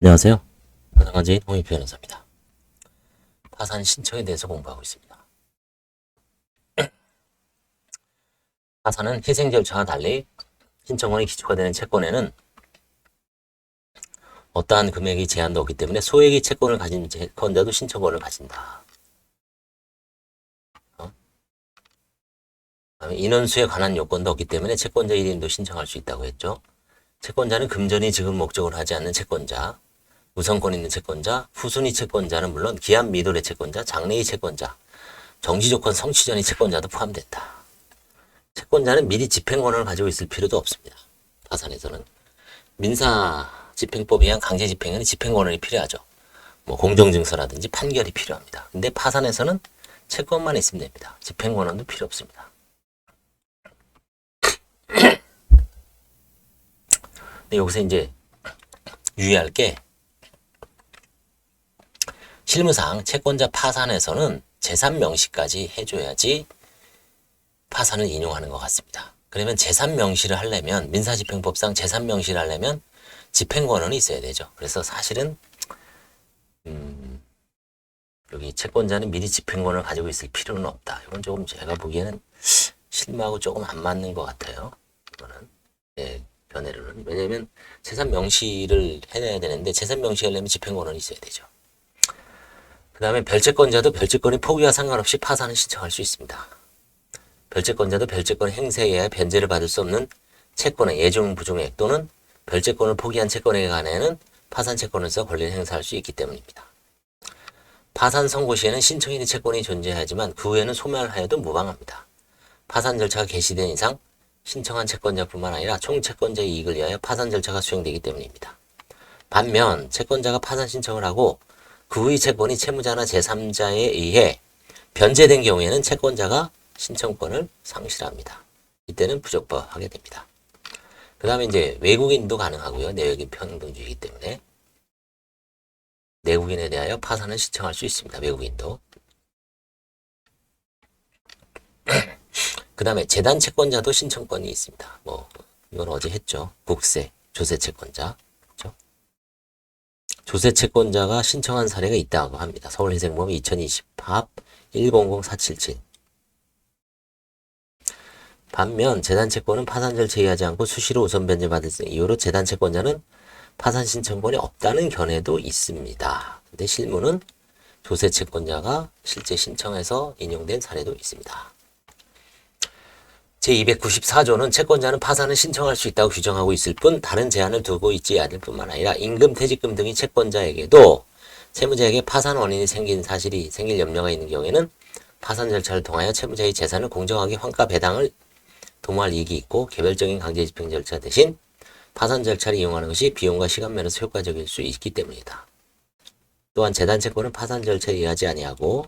안녕하세요. 파산관제인 홍익 변호사입니다. 파산 신청에 대해서 공부하고 있습니다. 파산은 희생 절차와 달리 신청권이 기초가 되는 채권에는 어떠한 금액이 제한도 없기 때문에 소액의 채권을 가진 채권자도 신청권을 가진다. 그다음에 인원수에 관한 요건도 없기 때문에 채권자 1인도 신청할 수 있다고 했죠. 채권자는 금전이 지급 목적으로 하지 않는 채권자, 우선권 있는 채권자, 후순위 채권자는 물론 기한 미도의 채권자, 장래의 채권자, 정지조건 성취 전의 채권자도 포함된다. 채권자는 미리 집행권을 가지고 있을 필요도 없습니다. 파산에서는 민사집행법에 의한 강제집행에는 집행권이 필요하죠. 뭐 공정증서라든지 판결이 필요합니다. 근데 파산에서는 채권만 있으면 됩니다. 집행권도 필요 없습니다. 여기서 이제 유의할 게 실무상 채권자 파산에서는 재산 명시까지 해줘야지 파산을 인용하는 것 같습니다. 그러면 재산 명시를 하려면 민사집행법상 재산 명시를 하려면 집행권은 있어야 되죠. 그래서 사실은 여기 채권자는 미리 집행권을 가지고 있을 필요는 없다. 이건 조금 제가 보기에는 실무하고 조금 안 맞는 것 같아요. 이거는 변해로는 왜냐하면 재산 명시를 해내야 되는데 재산 명시하려면 집행권은 있어야 되죠. 그 다음에 별채권자도 별채권의 포기와 상관없이 파산을 신청할 수 있습니다. 별채권자도 별채권 행사에 의해 변제를 받을 수 없는 채권의 예중 부종액 또는 별채권을 포기한 채권에 관해는 파산 채권으로서 권리를 행사할 수 있기 때문입니다. 파산 선고 시에는 신청인의 채권이 존재하지만 그 후에는 소멸하여도 무방합니다. 파산 절차가 개시된 이상 신청한 채권자뿐만 아니라 총 채권자의 이익을 위하여 파산 절차가 수행되기 때문입니다. 반면 채권자가 파산 신청을 하고 그 후의 채권이 채무자나 제3자에 의해 변제된 경우에는 채권자가 신청권을 상실합니다. 이때는 부적법하게 됩니다. 그 다음에 이제 외국인도 가능하고요. 내외국인 평등주의이기 때문에 내국인에 대하여 파산을 신청할 수 있습니다. 외국인도. 그 다음에 재단 채권자도 신청권이 있습니다. 뭐 이건 어제 했죠. 국세, 조세 채권자. 그렇죠? 조세 채권자가 신청한 사례가 있다고 합니다. 서울회생범 2020 합 100477. 반면 재단 채권은 파산 절차에 의하지 않고 수시로 우선 변제받을 이유로 재단 채권자는 파산 신청권이 없다는 견해도 있습니다. 근데 실무는 조세 채권자가 실제 신청해서 인용된 사례도 있습니다. 제294조는 채권자는 파산을 신청할 수 있다고 규정하고 있을 뿐 다른 제한을 두고 있지 않을 뿐만 아니라 임금, 퇴직금 등의 채권자에게도 채무자에게 파산 원인이 생길 염려가 있는 경우에는 파산 절차를 통하여 채무자의 재산을 공정하게 환가 배당을 도모할 이익이 있고 개별적인 강제 집행 절차 대신 파산 절차를 이용하는 것이 비용과 시간 면에서 효과적일 수 있기 때문이다. 또한 재단 채권은 파산 절차에 의하지 아니하고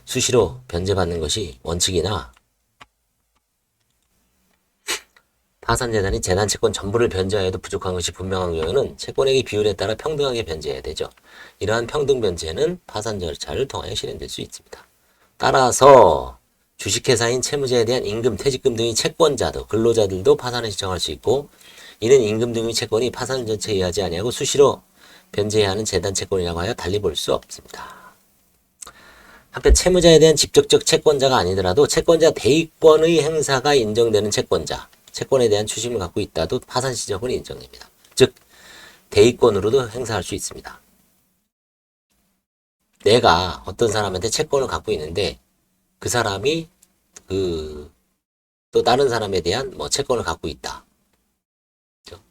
수시로 변제받는 것이 원칙이나 파산재단이 재단 채권 전부를 변제하여도 부족한 것이 분명한 경우에는 채권액의 비율에 따라 평등하게 변제해야 되죠. 이러한 평등 변제는 파산 절차를 통하여 실현될 수 있습니다. 따라서 주식회사인 채무자에 대한 임금, 퇴직금 등의 채권자도 근로자들도 파산을 신청할 수 있고 이는 임금 등의 채권이 파산 절차에 의하지 아니하고 수시로 변제해야 하는 재단 채권이라고 하여 달리 볼 수 없습니다. 한편 채무자에 대한 직접적 채권자가 아니더라도 채권자 대의권의 행사가 인정되는 채권자, 채권에 대한 추심을 갖고 있다도 파산 신청권이 인정됩니다. 즉 대의권으로도 행사할 수 있습니다. 내가 어떤 사람한테 채권을 갖고 있는데 그 사람이 또 다른 사람에 대한 뭐 채권을 갖고 있다.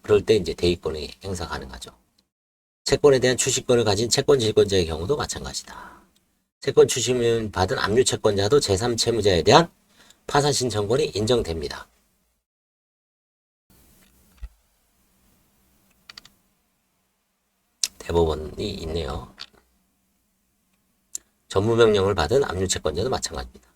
그럴 때 이제 대의권의 행사 가능하죠. 채권에 대한 추심권을 가진 채권 질권자의 경우도 마찬가지다. 채권 추심을 받은 압류 채권자도 제3채무자에 대한 파산 신청권이 인정됩니다. 대법원이 있네요. 전무명령을 받은 압류 채권자도 마찬가지입니다.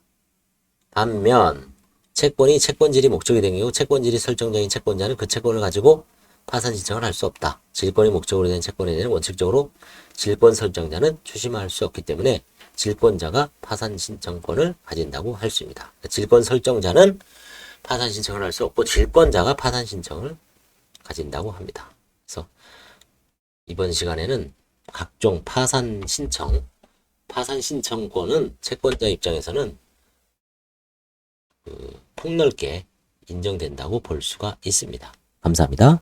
반면 채권이 채권질이 목적이 된 경우 채권질이 설정적인 채권자는 그 채권을 가지고 파산 신청을 할 수 없다. 질권이 목적으로 된 채권에 대해서는 원칙적으로 질권 설정자는 추심할 수 없기 때문에 질권자가 파산 신청권을 가진다고 할 수 있습니다. 질권 설정자는 파산 신청을 할 수 없고 질권자가 파산 신청을 가진다고 합니다. 그래서 이번 시간에는 각종 파산 신청권은 채권자 입장에서는 폭넓게 인정된다고 볼 수가 있습니다. 감사합니다.